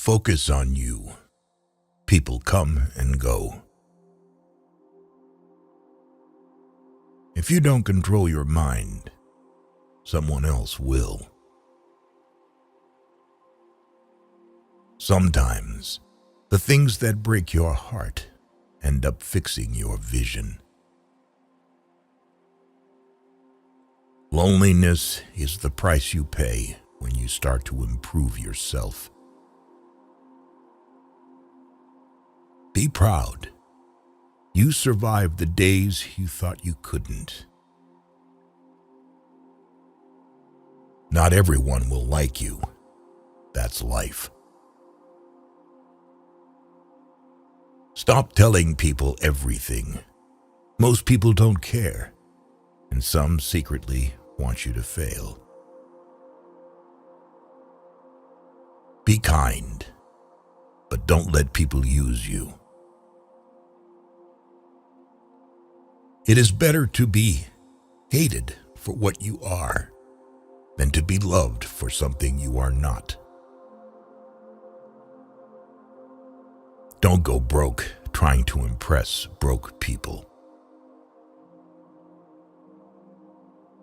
Focus on you. People come and go. If you don't control your mind, someone else will. Sometimes, the things that break your heart end up fixing your vision. Loneliness is the price you pay when you start to improve yourself. Be proud. You survived the days you thought you couldn't. Not everyone will like you. That's life. Stop telling people everything. Most people don't care, and some secretly want you to fail. Be kind, but don't let people use you. It is better to be hated for what you are than to be loved for something you are not. Don't go broke trying to impress broke people.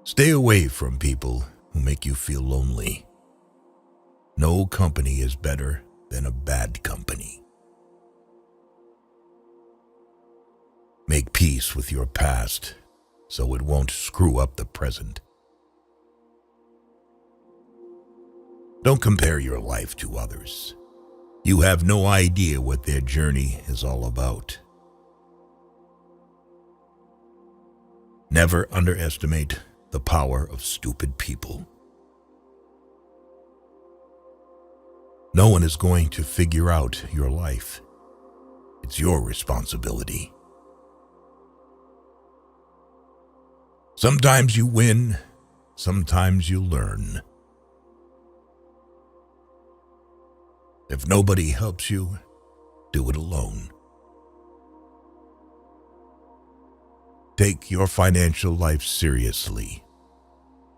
Stay away from people who make you feel lonely. No company is better than a bad company. Make peace with your past so it won't screw up the present. Don't compare your life to others. You have no idea what their journey is all about. Never underestimate the power of stupid people. No one is going to figure out your life. It's your responsibility. Sometimes you win, sometimes you learn. If nobody helps you, do it alone. Take your financial life seriously.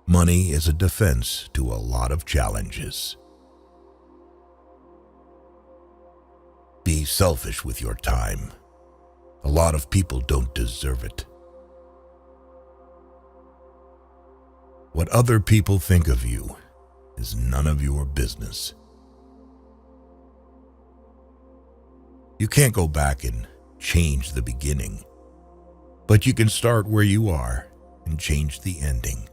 Money is a defense to a lot of challenges. Be selfish with your time. A lot of people don't deserve it. What other people think of you is none of your business. You can't go back and change the beginning, but you can start where you are and change the ending.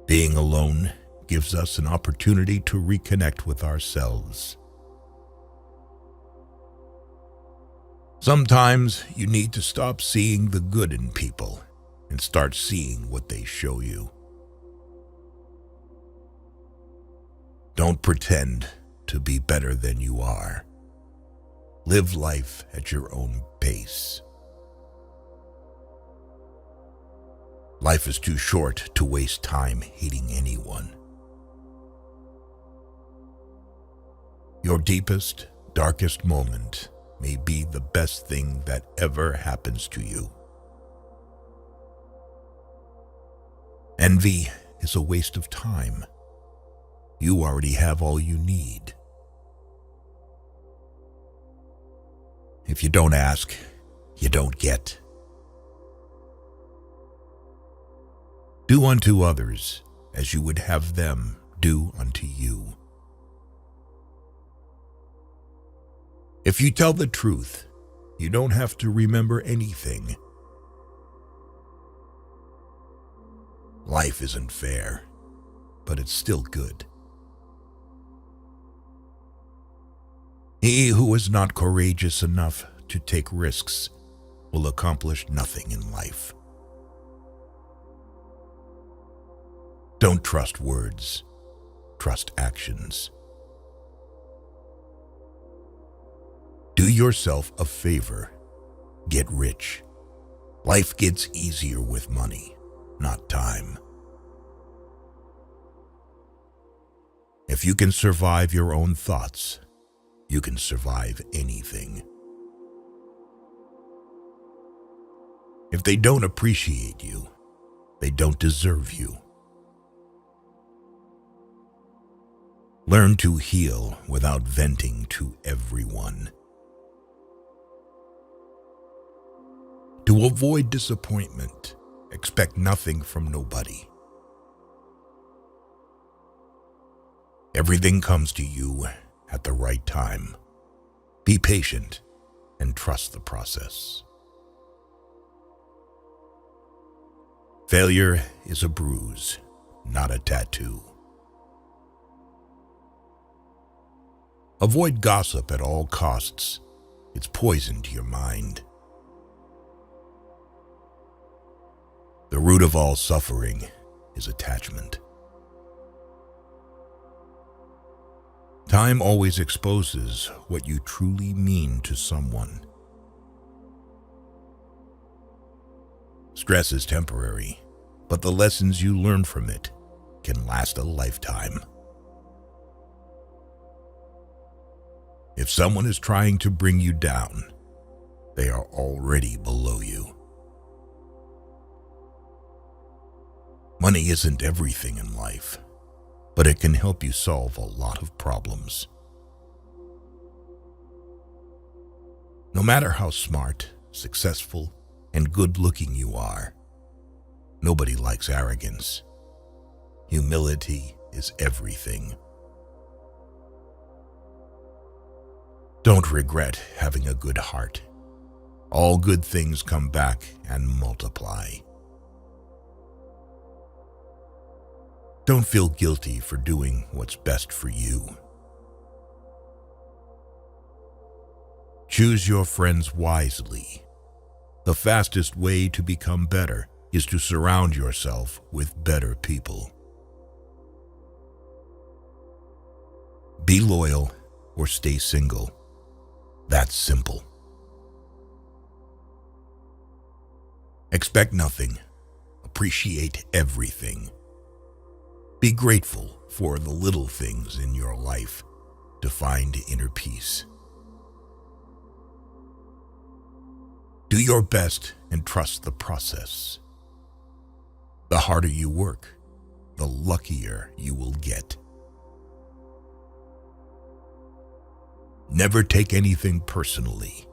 Being alone gives us an opportunity to reconnect with ourselves. Sometimes you need to stop seeing the good in people and start seeing what they show you. Don't pretend to be better than you are. Live life at your own pace. Life is too short to waste time hating anyone. Your deepest, darkest moment may be the best thing that ever happens to you. Envy is a waste of time. You already have all you need. If you don't ask, you don't get. Do unto others as you would have them do unto you. If you tell the truth, you don't have to remember anything. Life isn't fair, but it's still good. He who is not courageous enough to take risks will accomplish nothing in life. Don't trust words, trust actions. Do yourself a favor, get rich. Life gets easier with money, not time. If you can survive your own thoughts, you can survive anything. If they don't appreciate you, they don't deserve you. Learn to heal without venting to everyone. To avoid disappointment, expect nothing from nobody. Everything comes to you at the right time. Be patient and trust the process. Failure is a bruise, not a tattoo. Avoid gossip at all costs. It's poison to your mind. The root of all suffering is attachment. Time always exposes what you truly mean to someone. Stress is temporary, but the lessons you learn from it can last a lifetime. If someone is trying to bring you down, they are already below you. Money isn't everything in life, but it can help you solve a lot of problems. No matter how smart, successful, and good-looking you are, nobody likes arrogance. Humility is everything. Don't regret having a good heart. All good things come back and multiply. Don't feel guilty for doing what's best for you. Choose your friends wisely. The fastest way to become better is to surround yourself with better people. Be loyal or stay single. That's simple. Expect nothing. Appreciate everything. Be grateful for the little things in your life to find inner peace. Do your best and trust the process. The harder you work, the luckier you will get. Never take anything personally.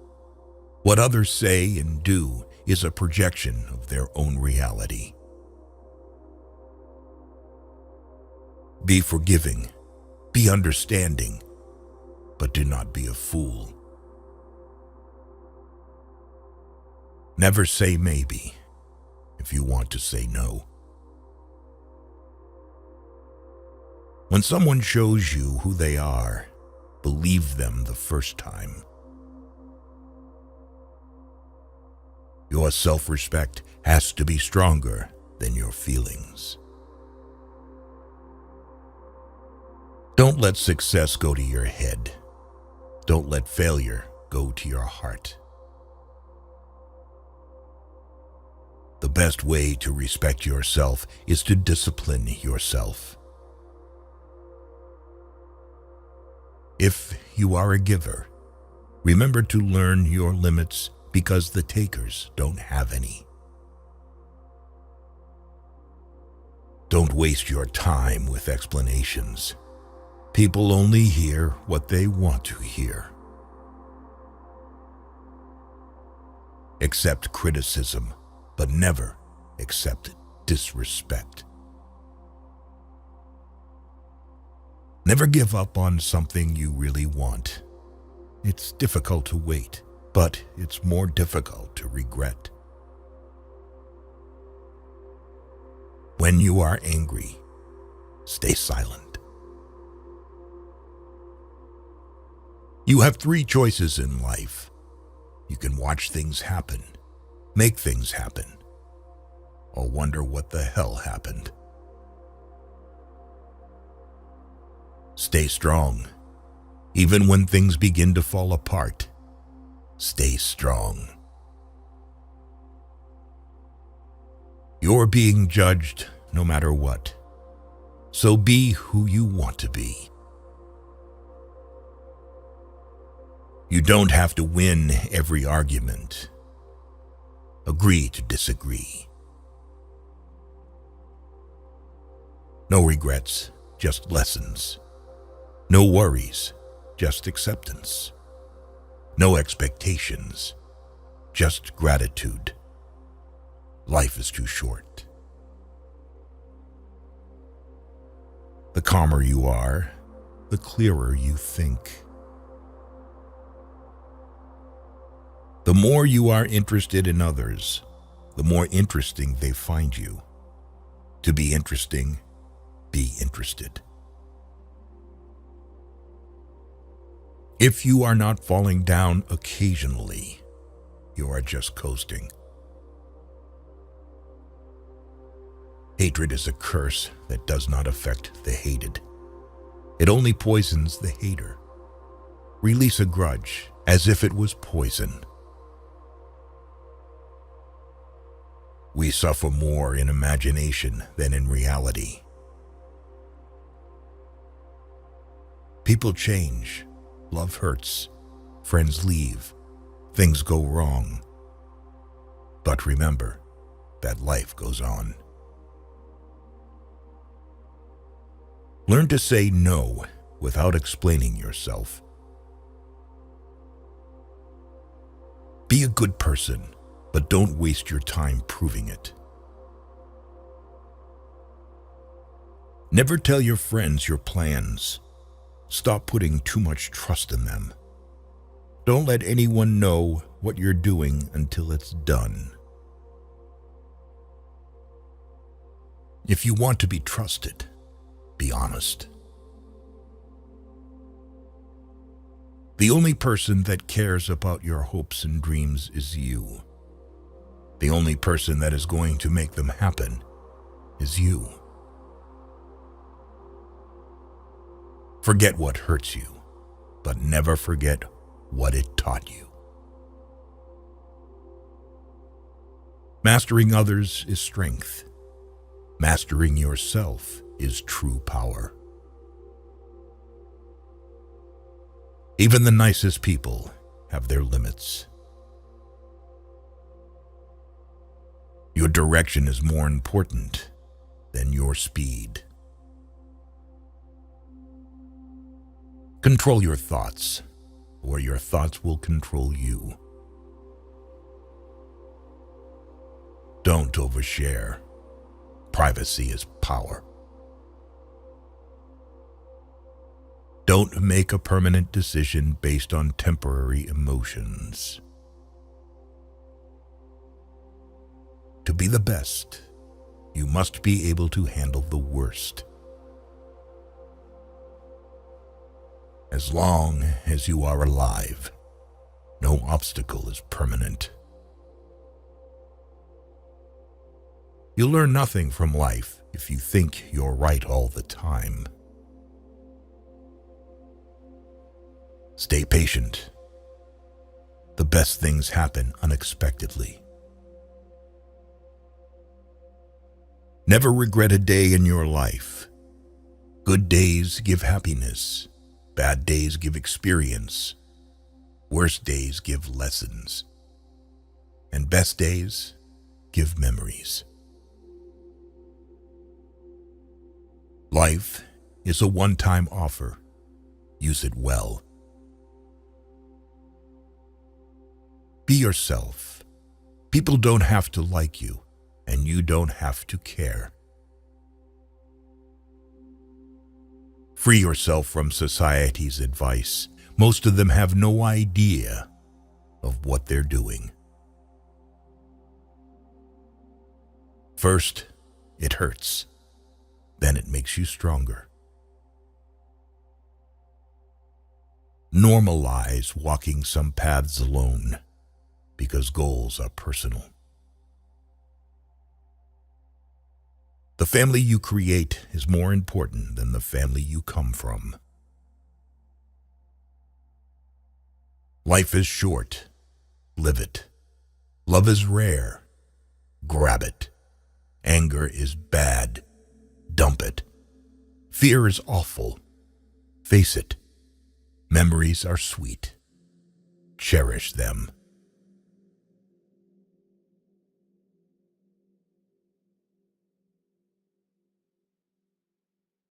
What others say and do is a projection of their own reality. Be forgiving, be understanding, but do not be a fool. Never say maybe if you want to say no. When someone shows you who they are, believe them the first time. Your self-respect has to be stronger than your feelings. Don't let success go to your head. Don't let failure go to your heart. The best way to respect yourself is to discipline yourself. If you are a giver, remember to learn your limits because the takers don't have any. Don't waste your time with explanations. People only hear what they want to hear. Accept criticism, but never accept disrespect. Never give up on something you really want. It's difficult to wait, but it's more difficult to regret. When you are angry, stay silent. You have 3 choices in life. You can watch things happen, make things happen, or wonder what the hell happened. Stay strong. Even when things begin to fall apart, stay strong. You're being judged no matter what, so be who you want to be. You don't have to win every argument. Agree to disagree. No regrets, just lessons. No worries, just acceptance. No expectations, just gratitude. Life is too short. The calmer you are, the clearer you think. The more you are interested in others, the more interesting they find you. To be interesting, be interested. If you are not falling down occasionally, you are just coasting. Hatred is a curse that does not affect the hated. It only poisons the hater. Release a grudge as if it was poison. We suffer more in imagination than in reality. People change, love hurts, friends leave, things go wrong. But remember that life goes on. Learn to say no without explaining yourself. Be a good person, but don't waste your time proving it. Never tell your friends your plans. Stop putting too much trust in them. Don't let anyone know what you're doing until it's done. If you want to be trusted, be honest. The only person that cares about your hopes and dreams is you. The only person that is going to make them happen is you. Forget what hurts you, but never forget what it taught you. Mastering others is strength. Mastering yourself is true power. Even the nicest people have their limits. Your direction is more important than your speed. Control your thoughts, or your thoughts will control you. Don't overshare. Privacy is power. Don't make a permanent decision based on temporary emotions. To be the best, you must be able to handle the worst. As long as you are alive, no obstacle is permanent. You'll learn nothing from life if you think you're right all the time. Stay patient. The best things happen unexpectedly. Never regret a day in your life. Good days give happiness. Bad days give experience. Worst days give lessons. And best days give memories. Life is a one-time offer. Use it well. Be yourself. People don't have to like you, and you don't have to care. Free yourself from society's advice. Most of them have no idea of what they're doing. First, it hurts. Then it makes you stronger. Normalize walking some paths alone, because goals are personal. The family you create is more important than the family you come from. Life is short. Live it. Love is rare. Grab it. Anger is bad. Dump it. Fear is awful. Face it. Memories are sweet. Cherish them.